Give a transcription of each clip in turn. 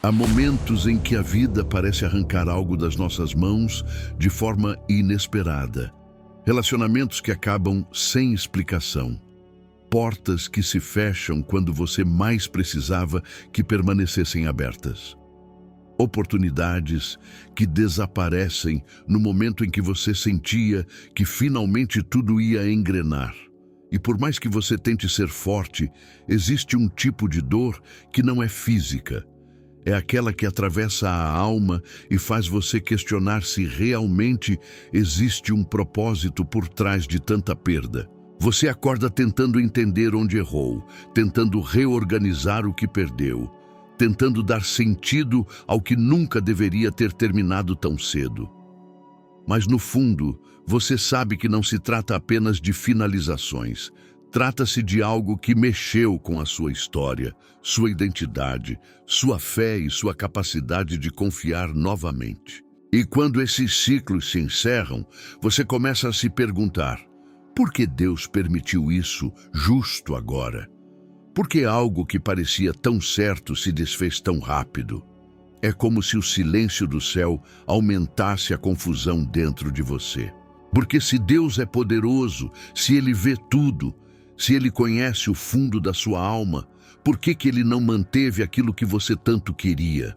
Há momentos em que a vida parece arrancar algo das nossas mãos de forma inesperada. Relacionamentos que acabam sem explicação. Portas que se fecham quando você mais precisava que permanecessem abertas. Oportunidades que desaparecem no momento em que você sentia que finalmente tudo ia engrenar. E por mais que você tente ser forte, existe um tipo de dor que não é física. É aquela que atravessa a alma e faz você questionar se realmente existe um propósito por trás de tanta perda. Você acorda tentando entender onde errou, tentando reorganizar o que perdeu, tentando dar sentido ao que nunca deveria ter terminado tão cedo. Mas no fundo, você sabe que não se trata apenas de finalizações. Trata-se de algo que mexeu com a sua história, sua identidade, sua fé e sua capacidade de confiar novamente. E quando esses ciclos se encerram, você começa a se perguntar: por que Deus permitiu isso justo agora? Por que algo que parecia tão certo se desfez tão rápido? É como se o silêncio do céu aumentasse a confusão dentro de você. Porque se Deus é poderoso, se Ele vê tudo, se Ele conhece o fundo da sua alma, por que Ele não manteve aquilo que você tanto queria?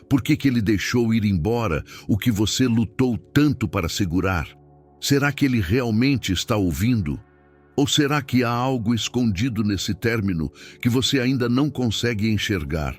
Por que Ele deixou ir embora o que você lutou tanto para segurar? Será que Ele realmente está ouvindo? Ou será que há algo escondido nesse término que você ainda não consegue enxergar?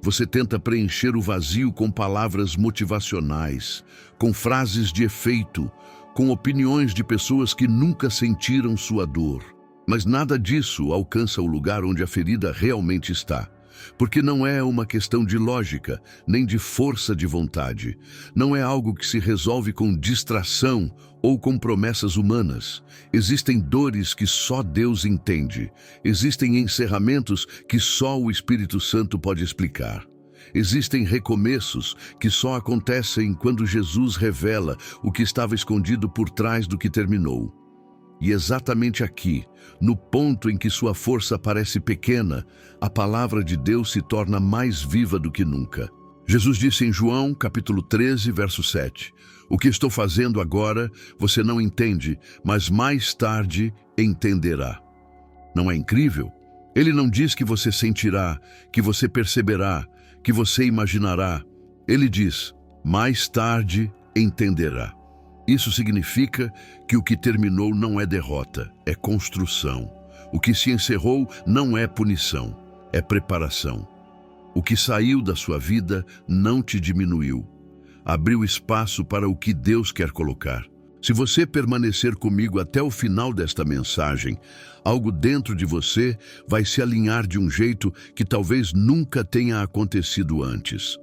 Você tenta preencher o vazio com palavras motivacionais, com frases de efeito, com opiniões de pessoas que nunca sentiram sua dor. Mas nada disso alcança o lugar onde a ferida realmente está. Porque não é uma questão de lógica, nem de força de vontade. Não é algo que se resolve com distração ou com promessas humanas. Existem dores que só Deus entende. Existem encerramentos que só o Espírito Santo pode explicar. Existem recomeços que só acontecem quando Jesus revela o que estava escondido por trás do que terminou. E exatamente aqui, no ponto em que sua força parece pequena, a palavra de Deus se torna mais viva do que nunca. Jesus disse em João, capítulo 13, verso 7, "O que estou fazendo agora, você não entende, mas mais tarde entenderá." Não é incrível? Ele não diz que você sentirá, que você perceberá, que você imaginará. Ele diz, mais tarde entenderá. Isso significa que o que terminou não é derrota, é construção. O que se encerrou não é punição, é preparação. O que saiu da sua vida não te diminuiu. Abriu espaço para o que Deus quer colocar. Se você permanecer comigo até o final desta mensagem, algo dentro de você vai se alinhar de um jeito que talvez nunca tenha acontecido antes.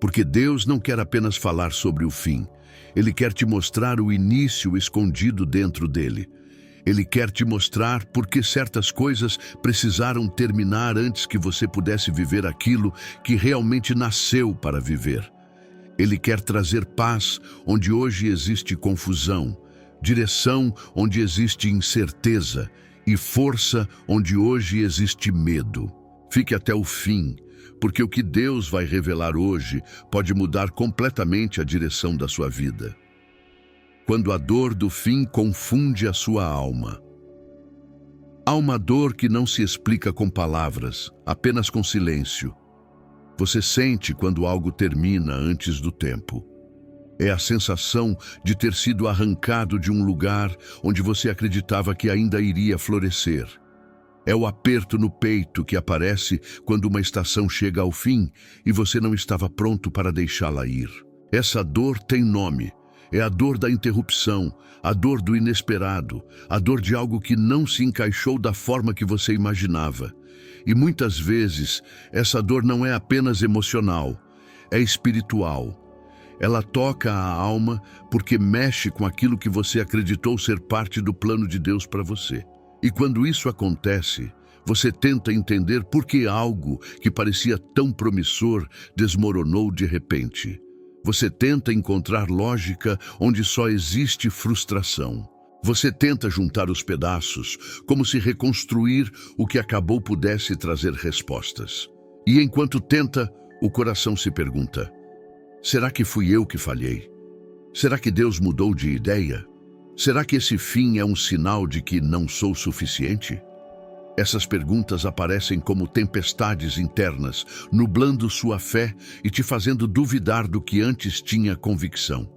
Porque Deus não quer apenas falar sobre o fim. Ele quer te mostrar o início escondido dentro dele. Ele quer te mostrar por que certas coisas precisaram terminar antes que você pudesse viver aquilo que realmente nasceu para viver. Ele quer trazer paz onde hoje existe confusão, direção onde existe incerteza e força onde hoje existe medo. Fique até o fim, porque o que Deus vai revelar hoje pode mudar completamente a direção da sua vida. Quando a dor do fim confunde a sua alma. Há uma dor que não se explica com palavras, apenas com silêncio. Você sente quando algo termina antes do tempo. É a sensação de ter sido arrancado de um lugar onde você acreditava que ainda iria florescer. É o aperto no peito que aparece quando uma estação chega ao fim e você não estava pronto para deixá-la ir. Essa dor tem nome. É a dor da interrupção, a dor do inesperado, a dor de algo que não se encaixou da forma que você imaginava. E muitas vezes, essa dor não é apenas emocional, é espiritual. Ela toca a alma porque mexe com aquilo que você acreditou ser parte do plano de Deus para você. E quando isso acontece, você tenta entender por que algo que parecia tão promissor desmoronou de repente. Você tenta encontrar lógica onde só existe frustração. Você tenta juntar os pedaços, como se reconstruir o que acabou pudesse trazer respostas. E enquanto tenta, o coração se pergunta: será que fui eu que falhei? Será que Deus mudou de ideia? Será que esse fim é um sinal de que não sou suficiente? Essas perguntas aparecem como tempestades internas, nublando sua fé e te fazendo duvidar do que antes tinha convicção.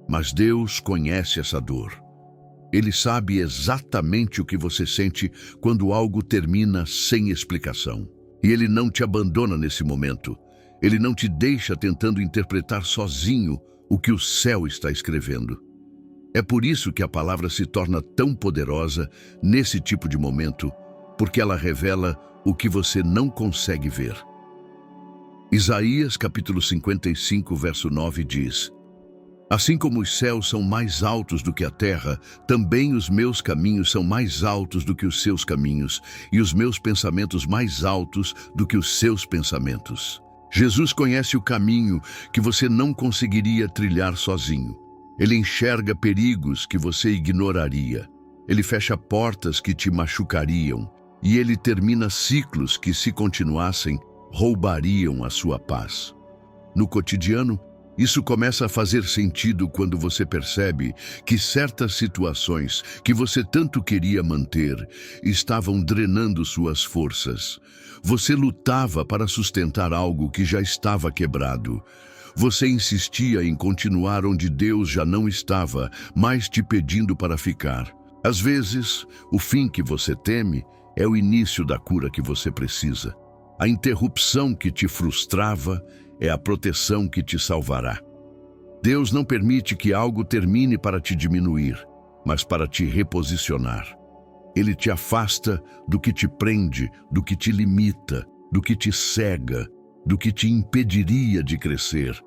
Mas Deus conhece essa dor. Ele sabe exatamente o que você sente quando algo termina sem explicação. E Ele não te abandona nesse momento. Ele não te deixa tentando interpretar sozinho o que o céu está escrevendo. É por isso que a palavra se torna tão poderosa nesse tipo de momento, porque ela revela o que você não consegue ver. Isaías capítulo 55, verso 9 diz: assim como os céus são mais altos do que a terra, também os meus caminhos são mais altos do que os seus caminhos, e os meus pensamentos mais altos do que os seus pensamentos. Jesus conhece o caminho que você não conseguiria trilhar sozinho. Ele enxerga perigos que você ignoraria. Ele fecha portas que te machucariam. E ele termina ciclos que, se continuassem, roubariam a sua paz. No cotidiano, isso começa a fazer sentido quando você percebe que certas situações que você tanto queria manter estavam drenando suas forças. Você lutava para sustentar algo que já estava quebrado. Você insistia em continuar onde Deus já não estava, mais te pedindo para ficar. Às vezes, o fim que você teme é o início da cura que você precisa. A interrupção que te frustrava é a proteção que te salvará. Deus não permite que algo termine para te diminuir, mas para te reposicionar. Ele te afasta do que te prende, do que te limita, do que te cega, do que te impediria de crescer.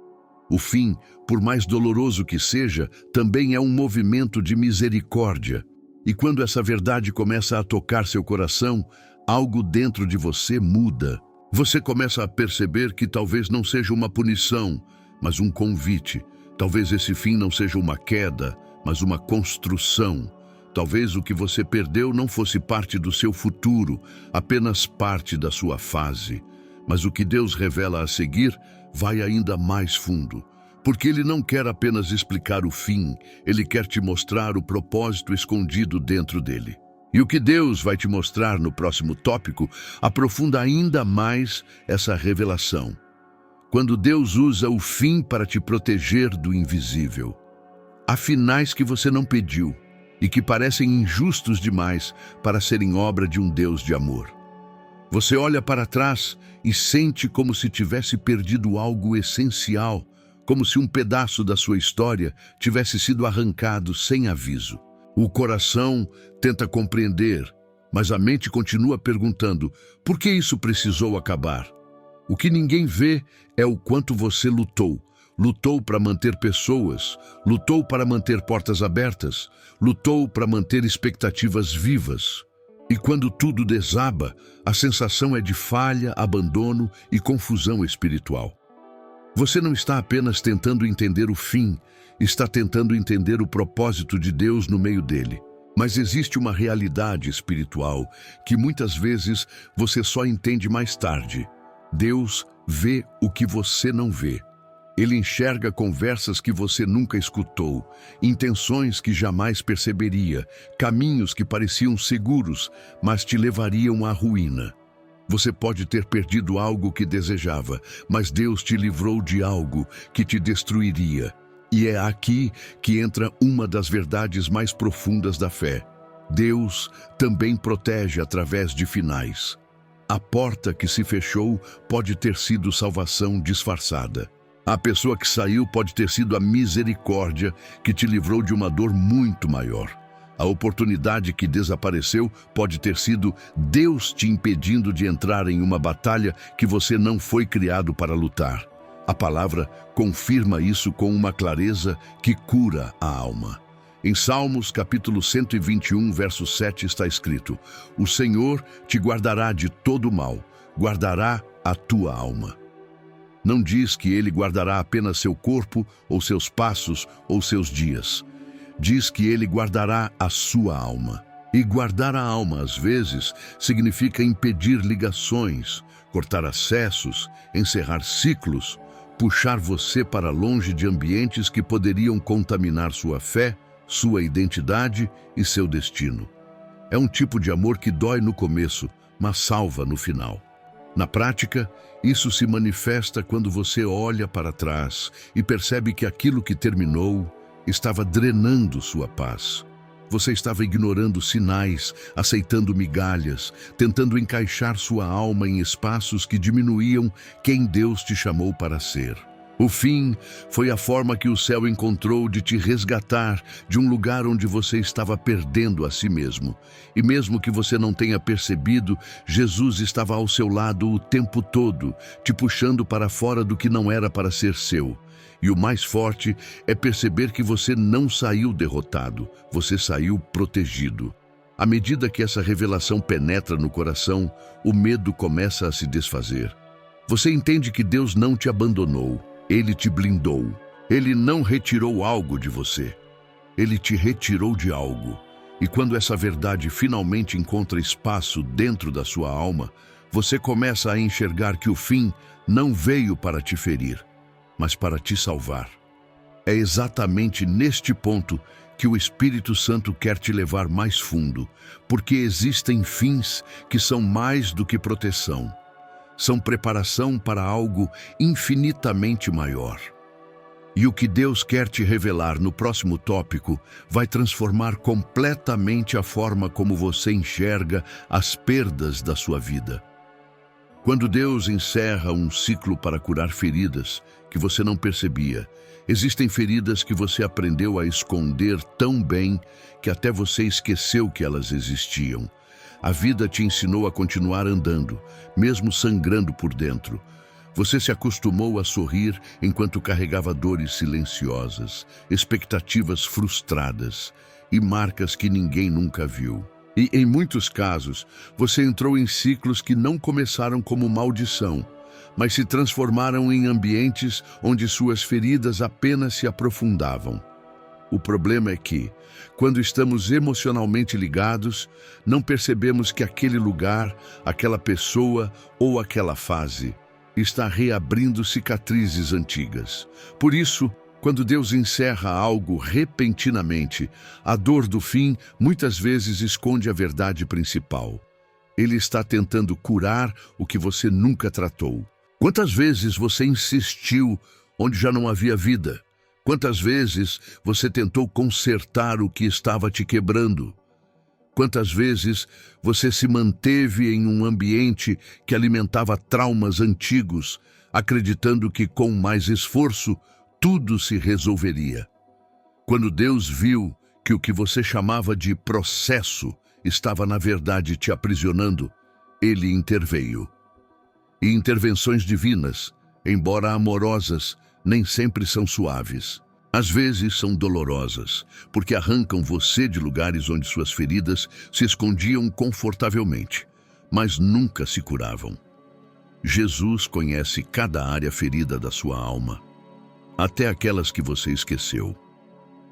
O fim, por mais doloroso que seja, também é um movimento de misericórdia. E quando essa verdade começa a tocar seu coração, algo dentro de você muda. Você começa a perceber que talvez não seja uma punição, mas um convite. Talvez esse fim não seja uma queda, mas uma construção. Talvez o que você perdeu não fosse parte do seu futuro, apenas parte da sua fase. Mas o que Deus revela a seguir vai ainda mais fundo. Porque Ele não quer apenas explicar o fim, Ele quer te mostrar o propósito escondido dentro dele. E o que Deus vai te mostrar no próximo tópico aprofunda ainda mais essa revelação. Quando Deus usa o fim para te proteger do invisível. Há finais que você não pediu e que parecem injustos demais para serem obra de um Deus de amor. Você olha para trás e sente como se tivesse perdido algo essencial, como se um pedaço da sua história tivesse sido arrancado sem aviso. O coração tenta compreender, mas a mente continua perguntando: por que isso precisou acabar? O que ninguém vê é o quanto você lutou. Lutou para manter pessoas, lutou para manter portas abertas, lutou para manter expectativas vivas. E quando tudo desaba, a sensação é de falha, abandono e confusão espiritual. Você não está apenas tentando entender o fim, está tentando entender o propósito de Deus no meio dele. Mas existe uma realidade espiritual que muitas vezes você só entende mais tarde. Deus vê o que você não vê. Ele enxerga conversas que você nunca escutou, intenções que jamais perceberia, caminhos que pareciam seguros, mas te levariam à ruína. Você pode ter perdido algo que desejava, mas Deus te livrou de algo que te destruiria. E é aqui que entra uma das verdades mais profundas da fé. Deus também protege através de finais. A porta que se fechou pode ter sido salvação disfarçada. A pessoa que saiu pode ter sido a misericórdia que te livrou de uma dor muito maior. A oportunidade que desapareceu pode ter sido Deus te impedindo de entrar em uma batalha que você não foi criado para lutar. A palavra confirma isso com uma clareza que cura a alma. Em Salmos capítulo 121, verso 7 está escrito: o Senhor te guardará de todo mal, guardará a tua alma. Não diz que Ele guardará apenas seu corpo, ou seus passos, ou seus dias. Diz que Ele guardará a sua alma. E guardar a alma, às vezes, significa impedir ligações, cortar acessos, encerrar ciclos, puxar você para longe de ambientes que poderiam contaminar sua fé, sua identidade e seu destino. É um tipo de amor que dói no começo, mas salva no final. Na prática, isso se manifesta quando você olha para trás e percebe que aquilo que terminou estava drenando sua paz. Você estava ignorando sinais, aceitando migalhas, tentando encaixar sua alma em espaços que diminuíam quem Deus te chamou para ser. O fim foi a forma que o céu encontrou de te resgatar de um lugar onde você estava perdendo a si mesmo. E mesmo que você não tenha percebido, Jesus estava ao seu lado o tempo todo, te puxando para fora do que não era para ser seu. E o mais forte é perceber que você não saiu derrotado, você saiu protegido. À medida que essa revelação penetra no coração, o medo começa a se desfazer. Você entende que Deus não te abandonou, Ele te blindou. Ele não retirou algo de você, Ele te retirou de algo. E quando essa verdade finalmente encontra espaço dentro da sua alma, você começa a enxergar que o fim não veio para te ferir, mas para te salvar. É exatamente neste ponto que o Espírito Santo quer te levar mais fundo, porque existem fins que são mais do que proteção. São preparação para algo infinitamente maior. E o que Deus quer te revelar no próximo tópico vai transformar completamente a forma como você enxerga as perdas da sua vida. Quando Deus encerra um ciclo para curar feridas que você não percebia, existem feridas que você aprendeu a esconder tão bem que até você esqueceu que elas existiam. A vida te ensinou a continuar andando, mesmo sangrando por dentro. Você se acostumou a sorrir enquanto carregava dores silenciosas, expectativas frustradas e marcas que ninguém nunca viu. E, em muitos casos, você entrou em ciclos que não começaram como maldição, mas se transformaram em ambientes onde suas feridas apenas se aprofundavam. O problema é que, quando estamos emocionalmente ligados, não percebemos que aquele lugar, aquela pessoa ou aquela fase está reabrindo cicatrizes antigas. Por isso, quando Deus encerra algo repentinamente, a dor do fim muitas vezes esconde a verdade principal. Ele está tentando curar o que você nunca tratou. Quantas vezes você insistiu onde já não havia vida? Quantas vezes você tentou consertar o que estava te quebrando? Quantas vezes você se manteve em um ambiente que alimentava traumas antigos, acreditando que com mais esforço tudo se resolveria? Quando Deus viu que o que você chamava de processo estava na verdade te aprisionando, Ele interveio. E intervenções divinas, embora amorosas, nem sempre são suaves. Às vezes são dolorosas, porque arrancam você de lugares onde suas feridas se escondiam confortavelmente, mas nunca se curavam. Jesus conhece cada área ferida da sua alma, até aquelas que você esqueceu.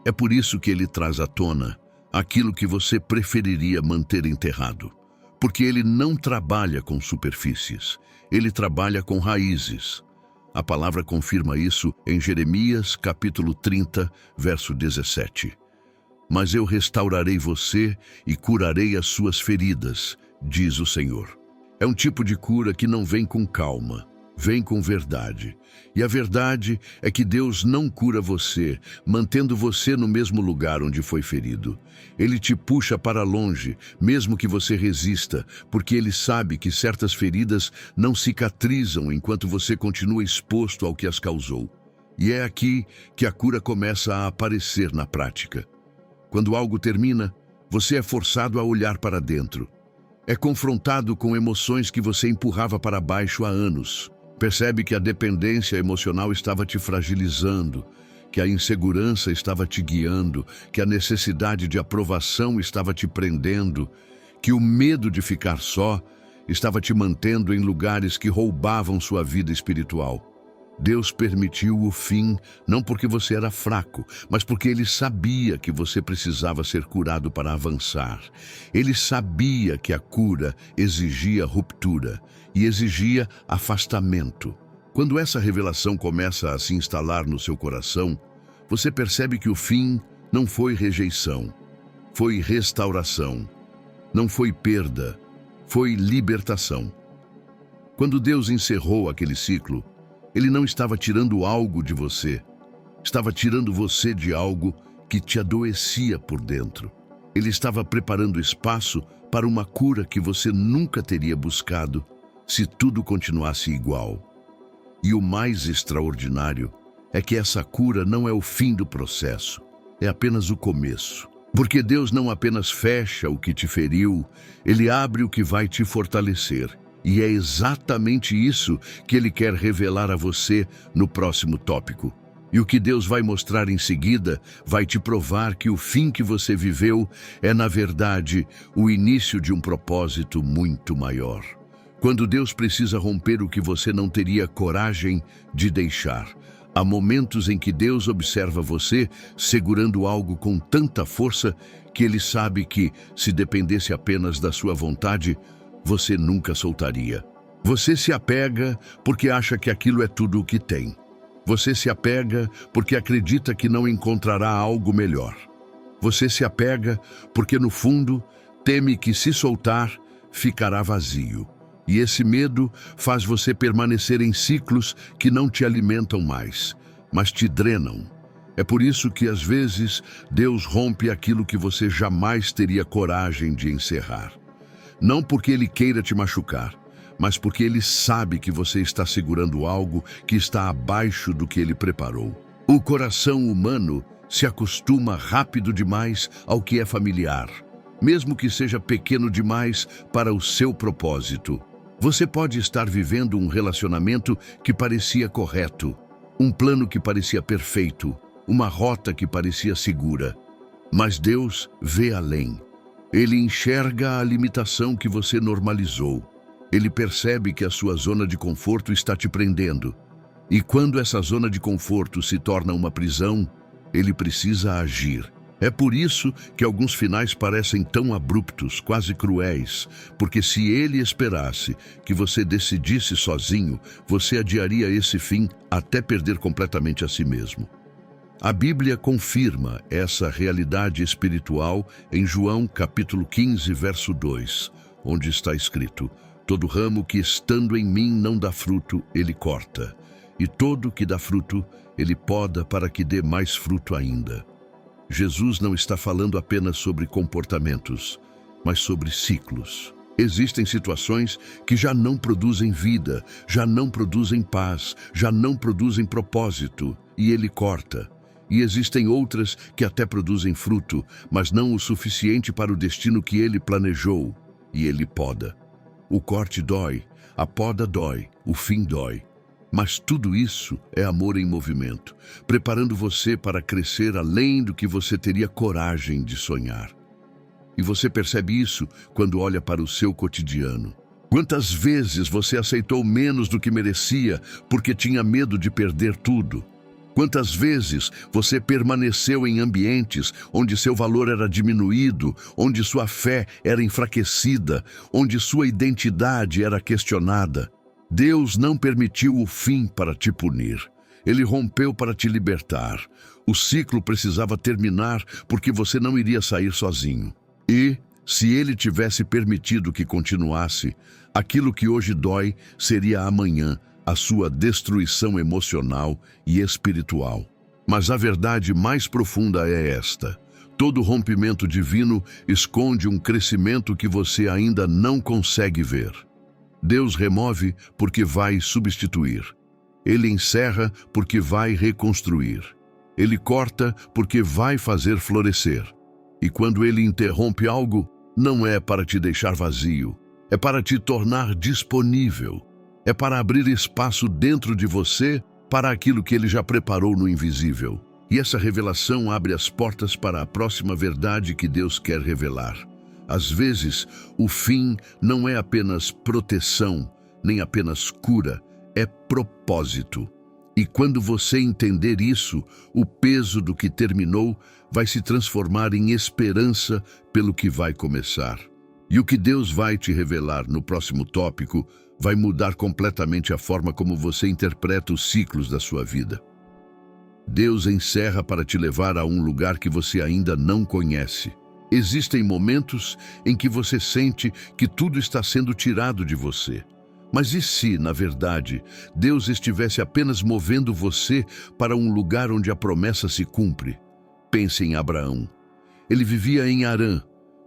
É por isso que Ele traz à tona aquilo que você preferiria manter enterrado, porque Ele não trabalha com superfícies, Ele trabalha com raízes. A palavra confirma isso em Jeremias, capítulo 30, verso 17. Mas eu restaurarei você e curarei as suas feridas, diz o Senhor. É um tipo de cura que não vem com calma, vem com verdade. E a verdade é que Deus não cura você, mantendo você no mesmo lugar onde foi ferido. Ele te puxa para longe, mesmo que você resista, porque Ele sabe que certas feridas não cicatrizam enquanto você continua exposto ao que as causou. E é aqui que a cura começa a aparecer na prática. Quando algo termina, você é forçado a olhar para dentro. É confrontado com emoções que você empurrava para baixo há anos. Percebe que a dependência emocional estava te fragilizando, que a insegurança estava te guiando, que a necessidade de aprovação estava te prendendo, que o medo de ficar só estava te mantendo em lugares que roubavam sua vida espiritual. Deus permitiu o fim não porque você era fraco, mas porque Ele sabia que você precisava ser curado para avançar. Ele sabia que a cura exigia ruptura e exigia afastamento. Quando essa revelação começa a se instalar no seu coração, você percebe que o fim não foi rejeição, foi restauração. Não foi perda, foi libertação. Quando Deus encerrou aquele ciclo, Ele não estava tirando algo de você, estava tirando você de algo que te adoecia por dentro. Ele estava preparando espaço para uma cura que você nunca teria buscado se tudo continuasse igual. E o mais extraordinário é que essa cura não é o fim do processo, é apenas o começo. Porque Deus não apenas fecha o que te feriu, Ele abre o que vai te fortalecer. E é exatamente isso que Ele quer revelar a você no próximo tópico. E o que Deus vai mostrar em seguida vai te provar que o fim que você viveu é, na verdade, o início de um propósito muito maior. Quando Deus precisa romper o que você não teria coragem de deixar, há momentos em que Deus observa você segurando algo com tanta força que Ele sabe que, se dependesse apenas da sua vontade, você nunca soltaria. Você se apega porque acha que aquilo é tudo o que tem. Você se apega porque acredita que não encontrará algo melhor. Você se apega porque, no fundo, teme que, se soltar, ficará vazio. E esse medo faz você permanecer em ciclos que não te alimentam mais, mas te drenam. É por isso que, às vezes, Deus rompe aquilo que você jamais teria coragem de encerrar. Não porque Ele queira te machucar, mas porque Ele sabe que você está segurando algo que está abaixo do que Ele preparou. O coração humano se acostuma rápido demais ao que é familiar, mesmo que seja pequeno demais para o seu propósito. Você pode estar vivendo um relacionamento que parecia correto, um plano que parecia perfeito, uma rota que parecia segura. Mas Deus vê além. Ele enxerga a limitação que você normalizou. Ele percebe que a sua zona de conforto está te prendendo. E quando essa zona de conforto se torna uma prisão, Ele precisa agir. É por isso que alguns finais parecem tão abruptos, quase cruéis, porque se Ele esperasse que você decidisse sozinho, você adiaria esse fim até perder completamente a si mesmo. A Bíblia confirma essa realidade espiritual em João capítulo 15, verso 2, onde está escrito: todo ramo que estando em mim não dá fruto, Ele corta, e todo que dá fruto, Ele poda para que dê mais fruto ainda. Jesus não está falando apenas sobre comportamentos, mas sobre ciclos. Existem situações que já não produzem vida, já não produzem paz, já não produzem propósito, e Ele corta. E existem outras que até produzem fruto, mas não o suficiente para o destino que Ele planejou, e Ele poda. O corte dói, a poda dói, o fim dói. Mas tudo isso é amor em movimento, preparando você para crescer além do que você teria coragem de sonhar. E você percebe isso quando olha para o seu cotidiano. Quantas vezes você aceitou menos do que merecia porque tinha medo de perder tudo? Quantas vezes você permaneceu em ambientes onde seu valor era diminuído, onde sua fé era enfraquecida, onde sua identidade era questionada? Deus não permitiu o fim para te punir. Ele rompeu para te libertar. O ciclo precisava terminar porque você não iria sair sozinho. E, se Ele tivesse permitido que continuasse, aquilo que hoje dói seria amanhã a sua destruição emocional e espiritual. Mas a verdade mais profunda é esta: todo rompimento divino esconde um crescimento que você ainda não consegue ver. Deus remove porque vai substituir. Ele encerra porque vai reconstruir. Ele corta porque vai fazer florescer. E quando Ele interrompe algo, não é para te deixar vazio, é para te tornar disponível. É para abrir espaço dentro de você para aquilo que Ele já preparou no invisível. E essa revelação abre as portas para a próxima verdade que Deus quer revelar. Às vezes, o fim não é apenas proteção, nem apenas cura, é propósito. E quando você entender isso, o peso do que terminou vai se transformar em esperança pelo que vai começar. E o que Deus vai te revelar no próximo tópico vai mudar completamente a forma como você interpreta os ciclos da sua vida. Deus encerra para te levar a um lugar que você ainda não conhece. Existem momentos em que você sente que tudo está sendo tirado de você. Mas e se, na verdade, Deus estivesse apenas movendo você para um lugar onde a promessa se cumpre? Pense em Abraão. Ele vivia em Harã,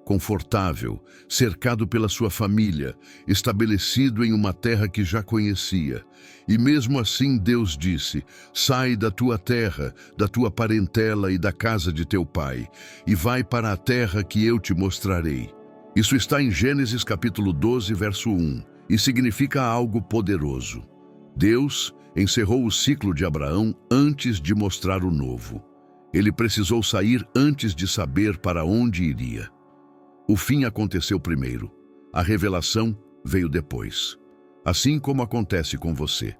confortável, cercado pela sua família, estabelecido em uma terra que já conhecia. E mesmo assim Deus disse: sai da tua terra, da tua parentela e da casa de teu pai, e vai para a terra que eu te mostrarei. Isso está em Gênesis capítulo 12, verso 1, e significa algo poderoso. Deus encerrou o ciclo de Abraão antes de mostrar o novo. Ele precisou sair antes de saber para onde iria. O fim aconteceu primeiro. A revelação veio depois. Assim como acontece com você.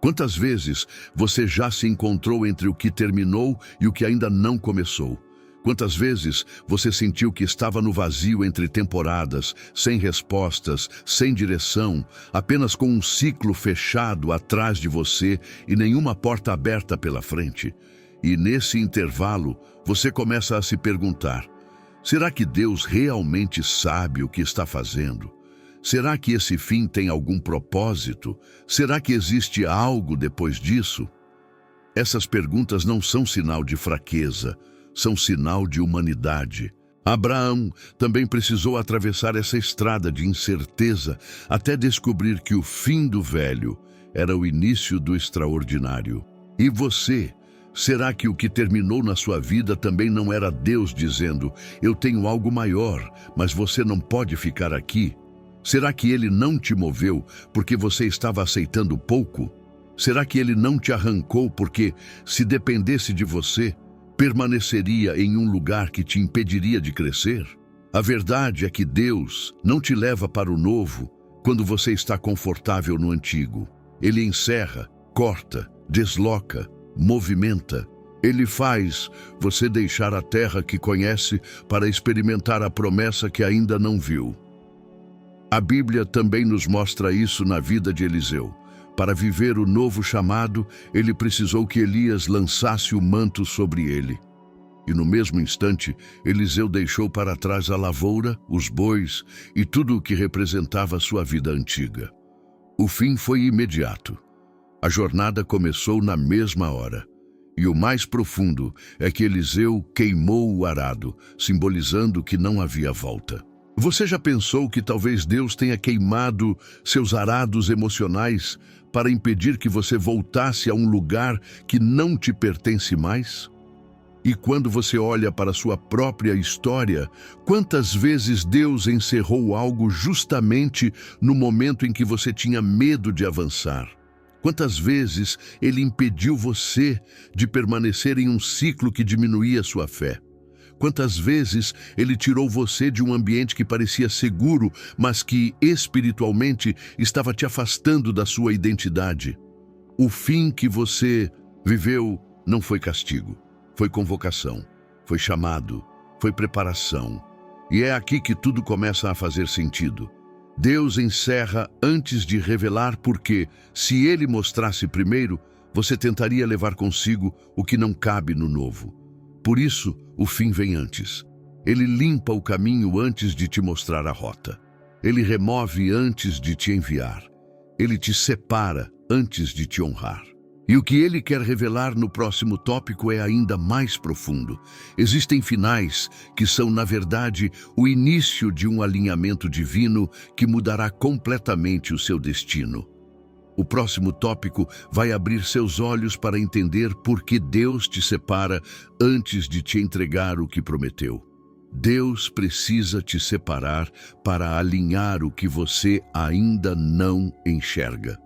Quantas vezes você já se encontrou entre o que terminou e o que ainda não começou? Quantas vezes você sentiu que estava no vazio entre temporadas, sem respostas, sem direção, apenas com um ciclo fechado atrás de você e nenhuma porta aberta pela frente? E nesse intervalo, você começa a se perguntar: será que Deus realmente sabe o que está fazendo? Será que esse fim tem algum propósito? Será que existe algo depois disso? Essas perguntas não são sinal de fraqueza, são sinal de humanidade. Abraão também precisou atravessar essa estrada de incerteza até descobrir que o fim do velho era o início do extraordinário. E você? Será que o que terminou na sua vida também não era Deus dizendo: eu tenho algo maior, mas você não pode ficar aqui? Será que Ele não te moveu porque você estava aceitando pouco? Será que Ele não te arrancou porque, se dependesse de você, permaneceria em um lugar que te impediria de crescer? A verdade é que Deus não te leva para o novo quando você está confortável no antigo. Ele encerra, corta, desloca, movimenta. Ele faz você deixar a terra que conhece para experimentar a promessa que ainda não viu. A Bíblia também nos mostra isso na vida de Eliseu. Para viver o novo chamado, ele precisou que Elias lançasse o manto sobre ele. E no mesmo instante, Eliseu deixou para trás a lavoura, os bois e tudo o que representava sua vida antiga. O fim foi imediato. A jornada começou na mesma hora. E o mais profundo é que Eliseu queimou o arado, simbolizando que não havia volta. Você já pensou que talvez Deus tenha queimado seus arados emocionais para impedir que você voltasse a um lugar que não te pertence mais? E quando você olha para sua própria história, quantas vezes Deus encerrou algo justamente no momento em que você tinha medo de avançar? Quantas vezes Ele impediu você de permanecer em um ciclo que diminuía sua fé? Quantas vezes Ele tirou você de um ambiente que parecia seguro, mas que, espiritualmente, estava te afastando da sua identidade? O fim que você viveu não foi castigo, foi convocação, foi chamado, foi preparação. E é aqui que tudo começa a fazer sentido. Deus encerra antes de revelar porque, se Ele mostrasse primeiro, você tentaria levar consigo o que não cabe no novo. Por isso, o fim vem antes. Ele limpa o caminho antes de te mostrar a rota. Ele remove antes de te enviar. Ele te separa antes de te honrar. E o que Ele quer revelar no próximo tópico é ainda mais profundo. Existem finais que são, na verdade, o início de um alinhamento divino que mudará completamente o seu destino. O próximo tópico vai abrir seus olhos para entender por que Deus te separa antes de te entregar o que prometeu. Deus precisa te separar para alinhar o que você ainda não enxerga.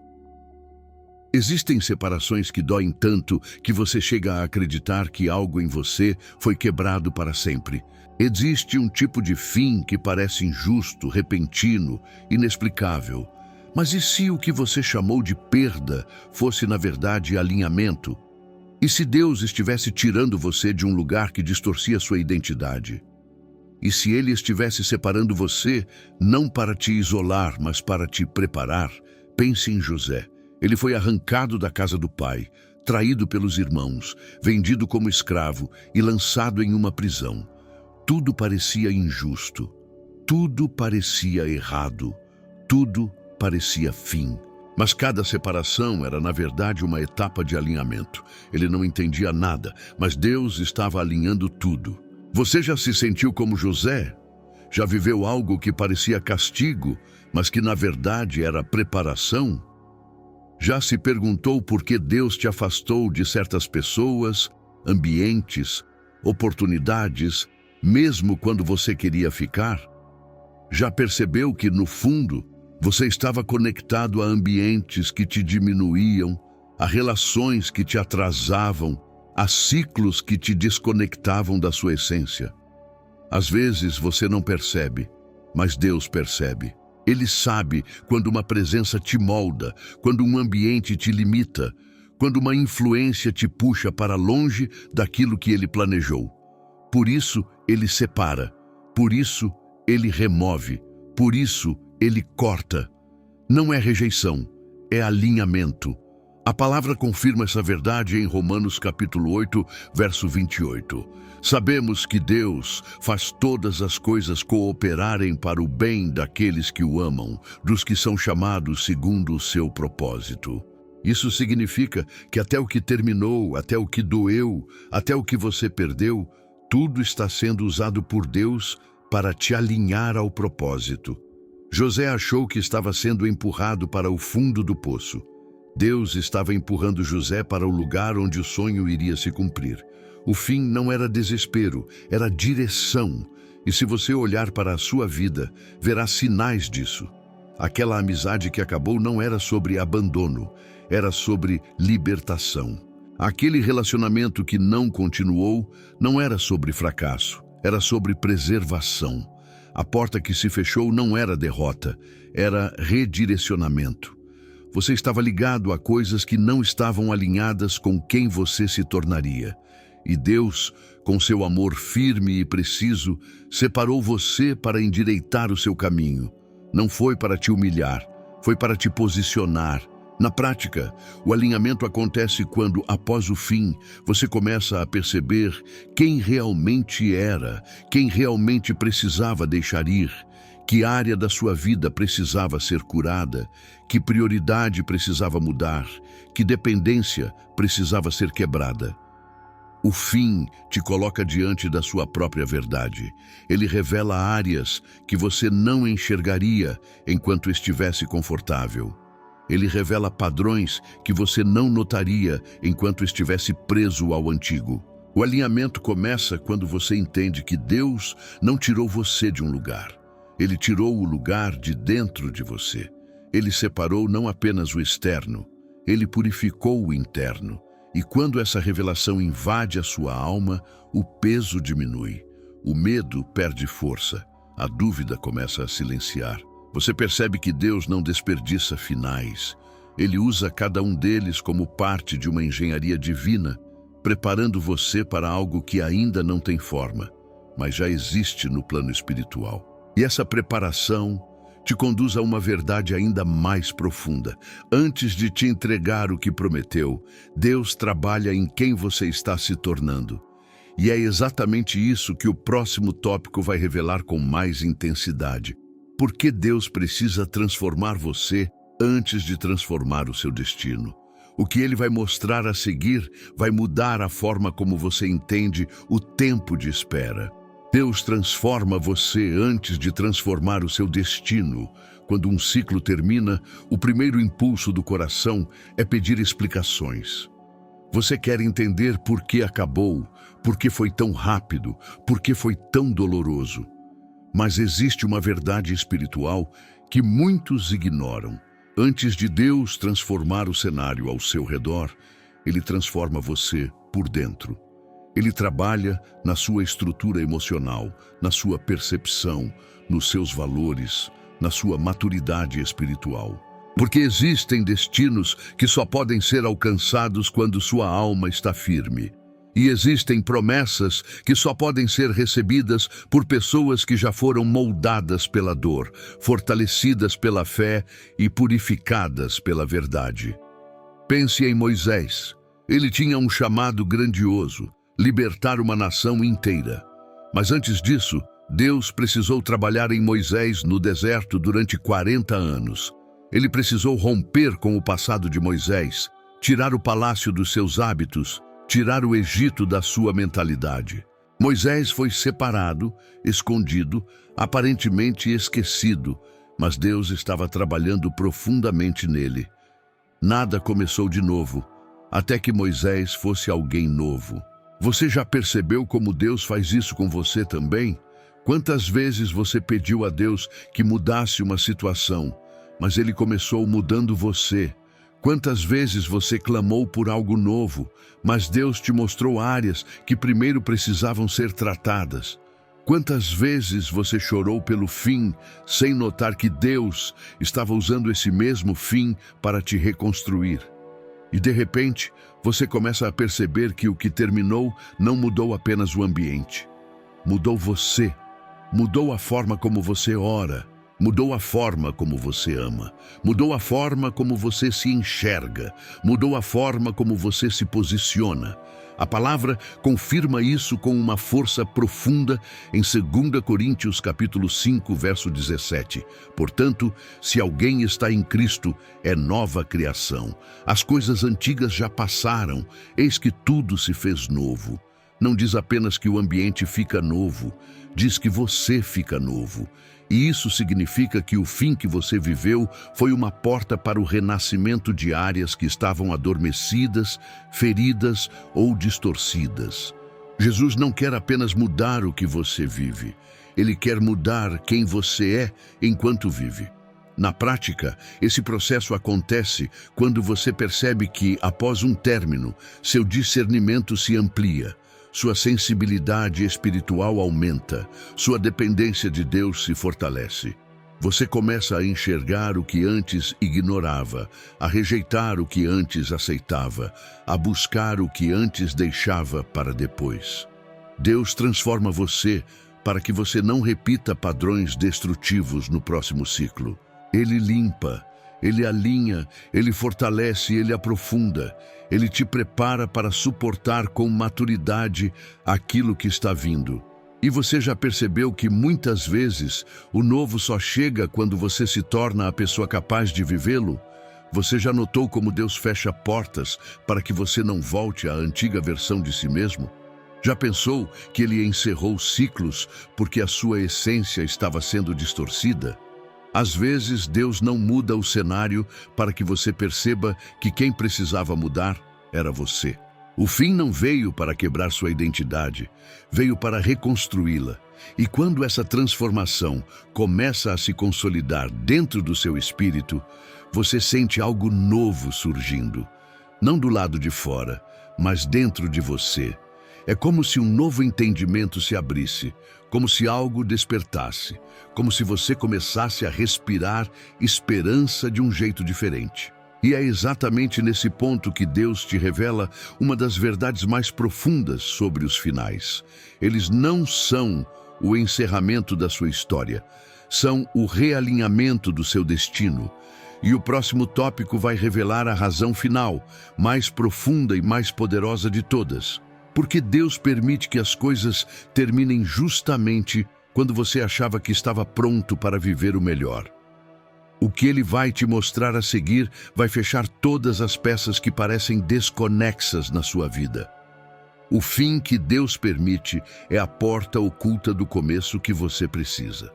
Existem separações que doem tanto que você chega a acreditar que algo em você foi quebrado para sempre. Existe um tipo de fim que parece injusto, repentino, inexplicável. Mas e se o que você chamou de perda fosse, na verdade, alinhamento? E se Deus estivesse tirando você de um lugar que distorcia sua identidade? E se Ele estivesse separando você, não para te isolar, mas para te preparar? Pense em José. Ele foi arrancado da casa do pai, traído pelos irmãos, vendido como escravo e lançado em uma prisão. Tudo parecia injusto, tudo parecia errado, tudo parecia fim. Mas cada separação era, na verdade, uma etapa de alinhamento. Ele não entendia nada, mas Deus estava alinhando tudo. Você já se sentiu como José? Já viveu algo que parecia castigo, mas que na verdade era preparação? Já se perguntou por que Deus te afastou de certas pessoas, ambientes, oportunidades, mesmo quando você queria ficar? Já percebeu que, no fundo, você estava conectado a ambientes que te diminuíam, a relações que te atrasavam, a ciclos que te desconectavam da sua essência? Às vezes você não percebe, mas Deus percebe. Ele sabe quando uma presença te molda, quando um ambiente te limita, quando uma influência te puxa para longe daquilo que Ele planejou. Por isso, Ele separa. Por isso, Ele remove. Por isso, Ele corta. Não é rejeição, é alinhamento. A palavra confirma essa verdade em Romanos capítulo 8, verso 28. Sabemos que Deus faz todas as coisas cooperarem para o bem daqueles que o amam, dos que são chamados segundo o seu propósito. Isso significa que até o que terminou, até o que doeu, até o que você perdeu, tudo está sendo usado por Deus para te alinhar ao propósito. José achou que estava sendo empurrado para o fundo do poço. Deus estava empurrando José para o lugar onde o sonho iria se cumprir. O fim não era desespero, era direção. E se você olhar para a sua vida, verá sinais disso. Aquela amizade que acabou não era sobre abandono, era sobre libertação. Aquele relacionamento que não continuou não era sobre fracasso, era sobre preservação. A porta que se fechou não era derrota, era redirecionamento. Você estava ligado a coisas que não estavam alinhadas com quem você se tornaria. E Deus, com seu amor firme e preciso, separou você para endireitar o seu caminho. Não foi para te humilhar, foi para te posicionar. Na prática, o alinhamento acontece quando, após o fim, você começa a perceber quem realmente era, quem realmente precisava deixar ir, que área da sua vida precisava ser curada, que prioridade precisava mudar, que dependência precisava ser quebrada. O fim te coloca diante da sua própria verdade. Ele revela áreas que você não enxergaria enquanto estivesse confortável. Ele revela padrões que você não notaria enquanto estivesse preso ao antigo. O alinhamento começa quando você entende que Deus não tirou você de um lugar. Ele tirou o lugar de dentro de você. Ele separou não apenas o externo, ele purificou o interno. E quando essa revelação invade a sua alma, o peso diminui. O medo perde força. A dúvida começa a silenciar. Você percebe que Deus não desperdiça finais. Ele usa cada um deles como parte de uma engenharia divina, preparando você para algo que ainda não tem forma, mas já existe no plano espiritual. E essa preparação te conduz a uma verdade ainda mais profunda. Antes de te entregar o que prometeu, Deus trabalha em quem você está se tornando. E é exatamente isso que o próximo tópico vai revelar com mais intensidade. Por que Deus precisa transformar você antes de transformar o seu destino? O que Ele vai mostrar a seguir vai mudar a forma como você entende o tempo de espera. Deus transforma você antes de transformar o seu destino. Quando um ciclo termina, o primeiro impulso do coração é pedir explicações. Você quer entender por que acabou, por que foi tão rápido, por que foi tão doloroso. Mas existe uma verdade espiritual que muitos ignoram. Antes de Deus transformar o cenário ao seu redor, Ele transforma você por dentro. Ele trabalha na sua estrutura emocional, na sua percepção, nos seus valores, na sua maturidade espiritual. Porque existem destinos que só podem ser alcançados quando sua alma está firme. E existem promessas que só podem ser recebidas por pessoas que já foram moldadas pela dor, fortalecidas pela fé e purificadas pela verdade. Pense em Moisés. Ele tinha um chamado grandioso, libertar uma nação inteira. Mas antes disso, Deus precisou trabalhar em Moisés no deserto durante 40 anos. Ele precisou romper com o passado de Moisés, tirar o palácio dos seus hábitos, tirar o Egito da sua mentalidade. Moisés foi separado, escondido, aparentemente esquecido, mas Deus estava trabalhando profundamente nele. Nada começou de novo, até que Moisés fosse alguém novo. Você já percebeu como Deus faz isso com você também? Quantas vezes você pediu a Deus que mudasse uma situação, mas Ele começou mudando você? Quantas vezes você clamou por algo novo, mas Deus te mostrou áreas que primeiro precisavam ser tratadas? Quantas vezes você chorou pelo fim, sem notar que Deus estava usando esse mesmo fim para te reconstruir? E de repente, você começa a perceber que o que terminou não mudou apenas o ambiente. Mudou você, mudou a forma como você ora, mudou a forma como você ama, mudou a forma como você se enxerga, mudou a forma como você se posiciona. A palavra confirma isso com uma força profunda em 2 Coríntios capítulo 5, verso 17. Portanto, se alguém está em Cristo, é nova criação. As coisas antigas já passaram, eis que tudo se fez novo. Não diz apenas que o ambiente fica novo, diz que você fica novo. E isso significa que o fim que você viveu foi uma porta para o renascimento de áreas que estavam adormecidas, feridas ou distorcidas. Jesus não quer apenas mudar o que você vive. Ele quer mudar quem você é enquanto vive. Na prática, esse processo acontece quando você percebe que, após um término, seu discernimento se amplia. Sua sensibilidade espiritual aumenta, sua dependência de Deus se fortalece. Você começa a enxergar o que antes ignorava, a rejeitar o que antes aceitava, a buscar o que antes deixava para depois. Deus transforma você para que você não repita padrões destrutivos no próximo ciclo. Ele limpa, Ele alinha, Ele fortalece, Ele aprofunda. Ele te prepara para suportar com maturidade aquilo que está vindo. E você já percebeu que muitas vezes o novo só chega quando você se torna a pessoa capaz de vivê-lo? Você já notou como Deus fecha portas para que você não volte à antiga versão de si mesmo? Já pensou que Ele encerrou ciclos porque a sua essência estava sendo distorcida? Às vezes, Deus não muda o cenário para que você perceba que quem precisava mudar era você. O fim não veio para quebrar sua identidade, veio para reconstruí-la. E quando essa transformação começa a se consolidar dentro do seu espírito, você sente algo novo surgindo. Não do lado de fora, mas dentro de você. É como se um novo entendimento se abrisse, como se algo despertasse, como se você começasse a respirar esperança de um jeito diferente. E é exatamente nesse ponto que Deus te revela uma das verdades mais profundas sobre os finais. Eles não são o encerramento da sua história, são o realinhamento do seu destino. E o próximo tópico vai revelar a razão final, mais profunda e mais poderosa de todas. Porque Deus permite que as coisas terminem justamente quando você achava que estava pronto para viver o melhor. O que Ele vai te mostrar a seguir vai fechar todas as peças que parecem desconexas na sua vida. O fim que Deus permite é a porta oculta do começo que você precisa.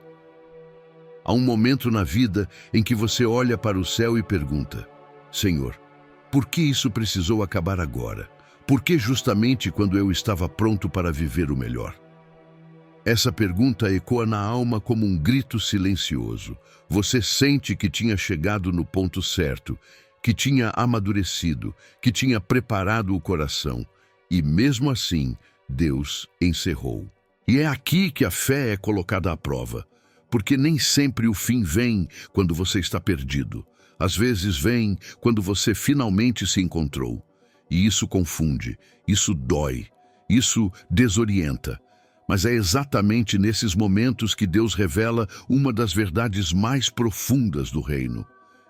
Há um momento na vida em que você olha para o céu e pergunta: Senhor, por que isso precisou acabar agora? Por que justamente quando eu estava pronto para viver o melhor? Essa pergunta ecoa na alma como um grito silencioso. Você sente que tinha chegado no ponto certo, que tinha amadurecido, que tinha preparado o coração. E mesmo assim, Deus encerrou. E é aqui que a fé é colocada à prova. Porque nem sempre o fim vem quando você está perdido. Às vezes vem quando você finalmente se encontrou. E isso confunde, isso dói, isso desorienta. Mas é exatamente nesses momentos que Deus revela uma das verdades mais profundas do reino.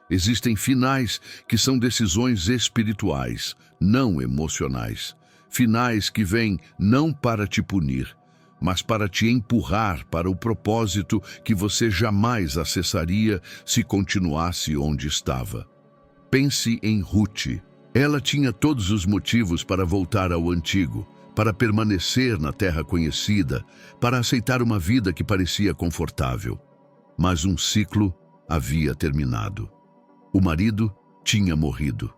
Existem finais que são decisões espirituais, não emocionais. Finais que vêm não para te punir, mas para te empurrar para o propósito que você jamais acessaria se continuasse onde estava. Pense em Ruth. Ela tinha todos os motivos para voltar ao antigo, para permanecer na terra conhecida, para aceitar uma vida que parecia confortável. Mas um ciclo havia terminado. O marido tinha morrido.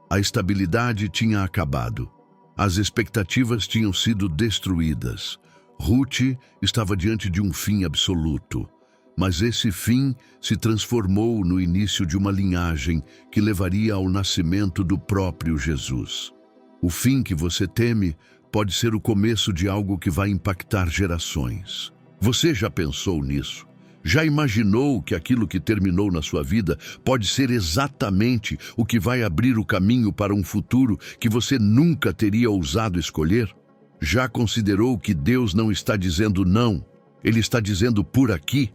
A estabilidade tinha acabado. As expectativas tinham sido destruídas. Ruth estava diante de um fim absoluto. Mas esse fim se transformou no início de uma linhagem que levaria ao nascimento do próprio Jesus. O fim que você teme pode ser o começo de algo que vai impactar gerações. Você já pensou nisso? Já imaginou que aquilo que terminou na sua vida pode ser exatamente o que vai abrir o caminho para um futuro que você nunca teria ousado escolher? Já considerou que Deus não está dizendo não? Ele está dizendo por aqui?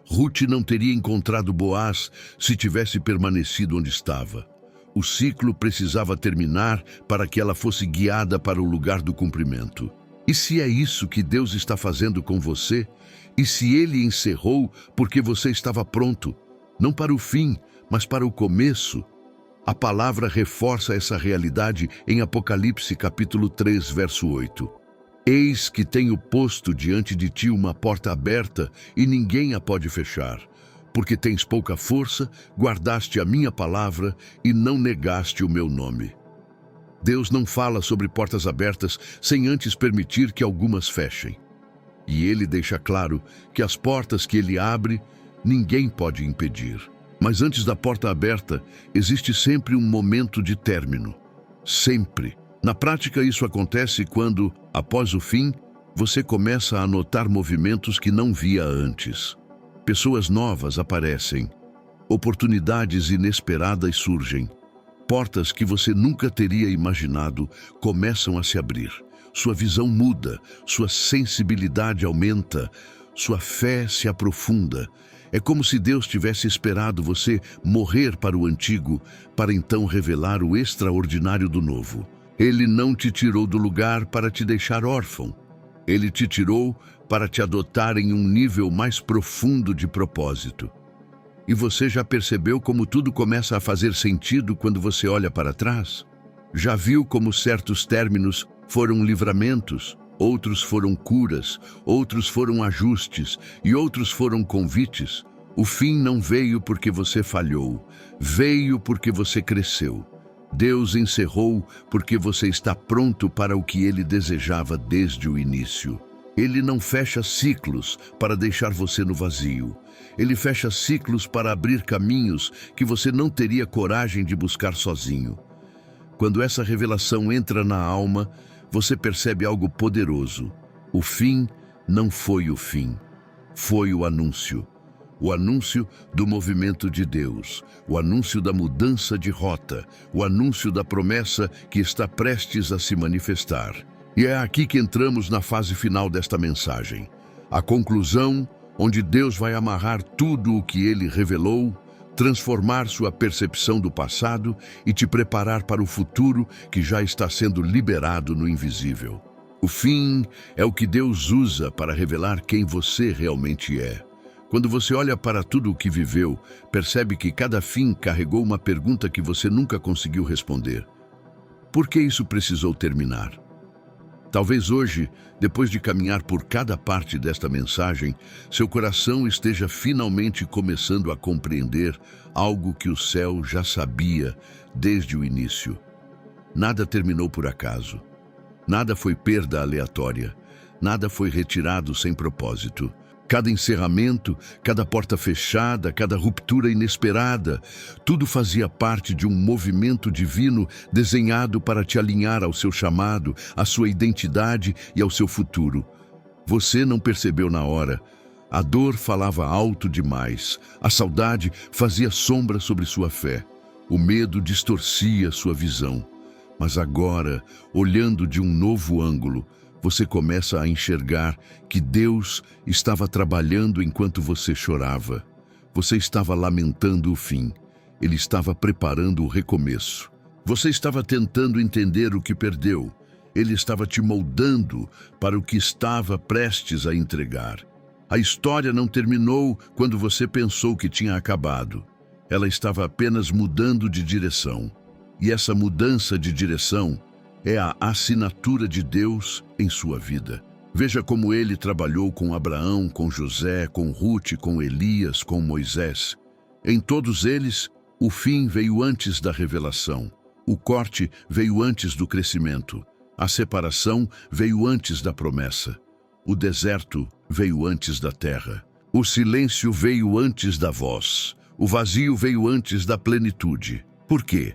Ruth não teria encontrado Boaz se tivesse permanecido onde estava. O ciclo precisava terminar para que ela fosse guiada para o lugar do cumprimento. E se é isso que Deus está fazendo com você? E se Ele encerrou porque você estava pronto, não para o fim, mas para o começo? A palavra reforça essa realidade em Apocalipse capítulo 3, verso 8. Eis que tenho posto diante de ti uma porta aberta e ninguém a pode fechar. Porque tens pouca força, guardaste a minha palavra e não negaste o meu nome. Deus não fala sobre portas abertas sem antes permitir que algumas fechem. E Ele deixa claro que as portas que Ele abre, ninguém pode impedir. Mas antes da porta aberta, existe sempre um momento de término. Sempre. Na prática, isso acontece quando, após o fim, você começa a notar movimentos que não via antes. Pessoas novas aparecem. Oportunidades inesperadas surgem. Portas que você nunca teria imaginado começam a se abrir. Sua visão muda, sua sensibilidade aumenta, sua fé se aprofunda. É como se Deus tivesse esperado você morrer para o antigo, para então revelar o extraordinário do novo. Ele não te tirou do lugar para te deixar órfão. Ele te tirou para te adotar em um nível mais profundo de propósito. E você já percebeu como tudo começa a fazer sentido quando você olha para trás? Já viu como certos términos foram livramentos, outros foram curas, outros foram ajustes e outros foram convites? O fim não veio porque você falhou, veio porque você cresceu. Deus encerrou porque você está pronto para o que Ele desejava desde o início. Ele não fecha ciclos para deixar você no vazio. Ele fecha ciclos para abrir caminhos que você não teria coragem de buscar sozinho. Quando essa revelação entra na alma, você percebe algo poderoso. O fim não foi o fim, foi o anúncio. O anúncio do movimento de Deus, o anúncio da mudança de rota, o anúncio da promessa que está prestes a se manifestar. E é aqui que entramos na fase final desta mensagem. A conclusão, onde Deus vai amarrar tudo o que Ele revelou, transformar sua percepção do passado e te preparar para o futuro que já está sendo liberado no invisível. O fim é o que Deus usa para revelar quem você realmente é. Quando você olha para tudo o que viveu, percebe que cada fim carregou uma pergunta que você nunca conseguiu responder. Por que isso precisou terminar? Talvez hoje, depois de caminhar por cada parte desta mensagem, seu coração esteja finalmente começando a compreender algo que o céu já sabia desde o início. Nada terminou por acaso. Nada foi perda aleatória. Nada foi retirado sem propósito. Cada encerramento, cada porta fechada, cada ruptura inesperada, tudo fazia parte de um movimento divino desenhado para te alinhar ao seu chamado, à sua identidade e ao seu futuro. Você não percebeu na hora, A dor falava alto demais, a saudade fazia sombra sobre sua fé, o medo distorcia sua visão. Mas agora, olhando de um novo ângulo, você começa a enxergar que Deus estava trabalhando enquanto você chorava. Você estava lamentando o fim. Ele estava preparando o recomeço. Você estava tentando entender o que perdeu. Ele estava te moldando para o que estava prestes a entregar. A história não terminou quando você pensou que tinha acabado. Ela estava apenas mudando de direção. E essa mudança de direção é a assinatura de Deus em sua vida. Veja como ele trabalhou com Abraão, com José, com Ruth, com Elias, com Moisés. Em todos eles, o fim veio antes da revelação. O corte veio antes do crescimento. A separação veio antes da promessa. O deserto veio antes da terra. O silêncio veio antes da voz. O vazio veio antes da plenitude. Por quê?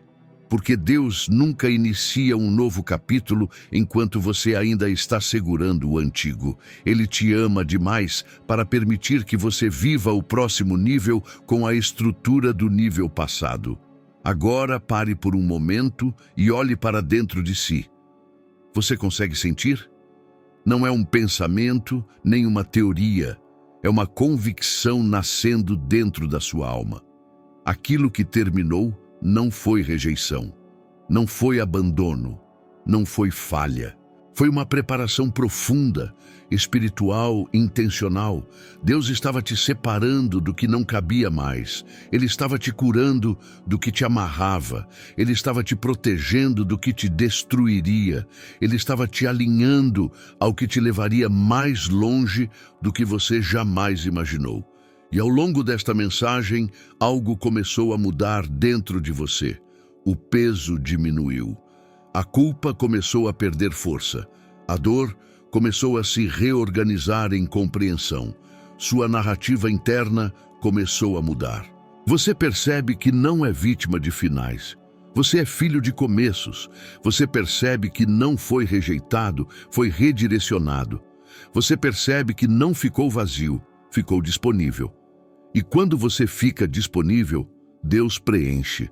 Porque Deus nunca inicia um novo capítulo enquanto você ainda está segurando o antigo. Ele te ama demais para permitir que você viva o próximo nível com a estrutura do nível passado. Agora pare por um momento e olhe para dentro de si. Você consegue sentir? Não é um pensamento, nem uma teoria. É uma convicção nascendo dentro da sua alma. Aquilo que terminou não foi rejeição, não foi abandono, não foi falha. Foi uma preparação profunda, espiritual, intencional. Deus estava te separando do que não cabia mais. Ele estava te curando do que te amarrava. Ele estava te protegendo do que te destruiria. Ele estava te alinhando ao que te levaria mais longe do que você jamais imaginou. E ao longo desta mensagem, algo começou a mudar dentro de você. O peso diminuiu. A culpa começou a perder força. A dor começou a se reorganizar em compreensão. Sua narrativa interna começou a mudar. Você percebe que não é vítima de finais. Você é filho de começos. Você percebe que não foi rejeitado, foi redirecionado. Você percebe que não ficou vazio, ficou disponível. E quando você fica disponível, Deus preenche.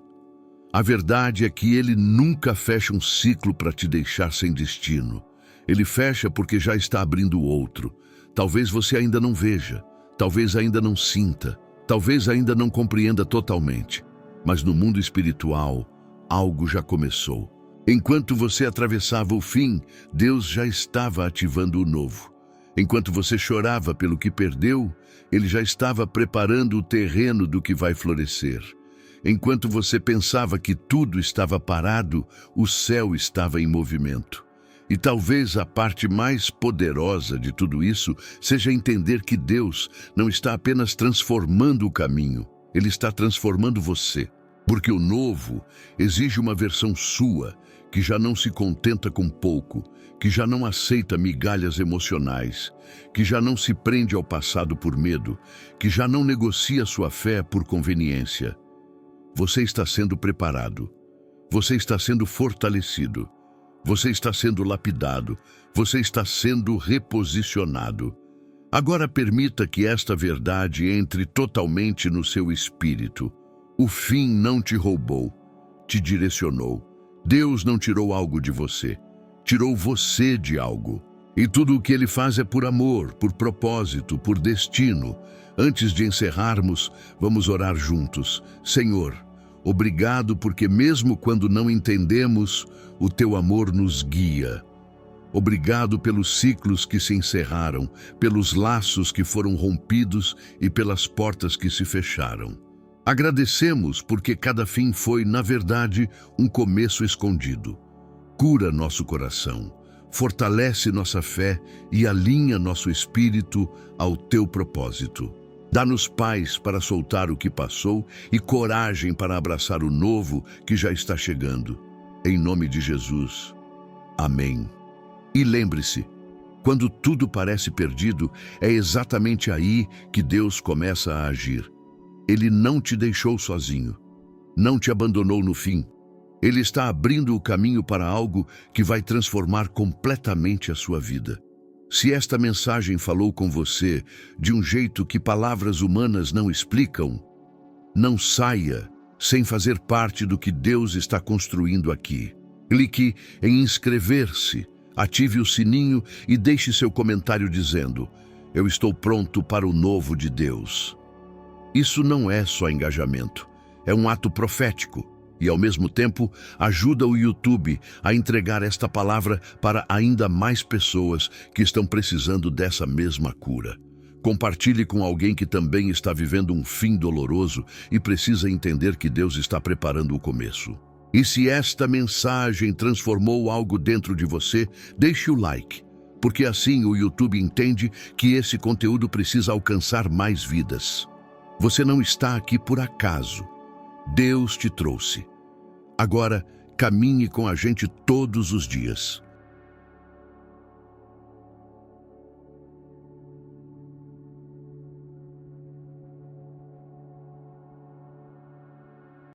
A verdade é que Ele nunca fecha um ciclo para te deixar sem destino. Ele fecha porque já está abrindo outro. Talvez você ainda não veja, talvez ainda não sinta, talvez ainda não compreenda totalmente. Mas no mundo espiritual, algo já começou. Enquanto você atravessava o fim, Deus já estava ativando o novo. Enquanto você chorava pelo que perdeu, Ele já estava preparando o terreno do que vai florescer. Enquanto você pensava que tudo estava parado, o céu estava em movimento. E talvez a parte mais poderosa de tudo isso seja entender que Deus não está apenas transformando o caminho, Ele está transformando você. Porque o novo exige uma versão sua, que já não se contenta com pouco, que já não aceita migalhas emocionais, que já não se prende ao passado por medo, que já não negocia sua fé por conveniência. Você está sendo preparado, você está sendo fortalecido, você está sendo lapidado, você está sendo reposicionado. Agora permita que esta verdade entre totalmente no seu espírito. O fim não te roubou, te direcionou. Deus não tirou algo de você, tirou você de algo. E tudo o que Ele faz é por amor, por propósito, por destino. Antes de encerrarmos, vamos orar juntos. Senhor, obrigado porque mesmo quando não entendemos, o Teu amor nos guia. Obrigado pelos ciclos que se encerraram, pelos laços que foram rompidos e pelas portas que se fecharam. Agradecemos porque cada fim foi, na verdade, um começo escondido. Cura nosso coração, fortalece nossa fé e alinha nosso espírito ao Teu propósito. Dá-nos paz para soltar o que passou e coragem para abraçar o novo que já está chegando. Em nome de Jesus. Amém. E lembre-se, quando tudo parece perdido, é exatamente aí que Deus começa a agir. Ele não te deixou sozinho, não te abandonou no fim. Ele está abrindo o caminho para algo que vai transformar completamente a sua vida. Se esta mensagem falou com você de um jeito que palavras humanas não explicam, não saia sem fazer parte do que Deus está construindo aqui. Clique em inscrever-se, ative o sininho e deixe seu comentário dizendo: "Eu estou pronto para o novo de Deus". Isso não é só engajamento, é um ato profético e, ao mesmo tempo, ajuda o YouTube a entregar esta palavra para ainda mais pessoas que estão precisando dessa mesma cura. Compartilhe com alguém que também está vivendo um fim doloroso e precisa entender que Deus está preparando o começo. E se esta mensagem transformou algo dentro de você, deixe o like, porque assim o YouTube entende que esse conteúdo precisa alcançar mais vidas. Você não está aqui por acaso. Deus te trouxe. Agora, caminhe com a gente todos os dias.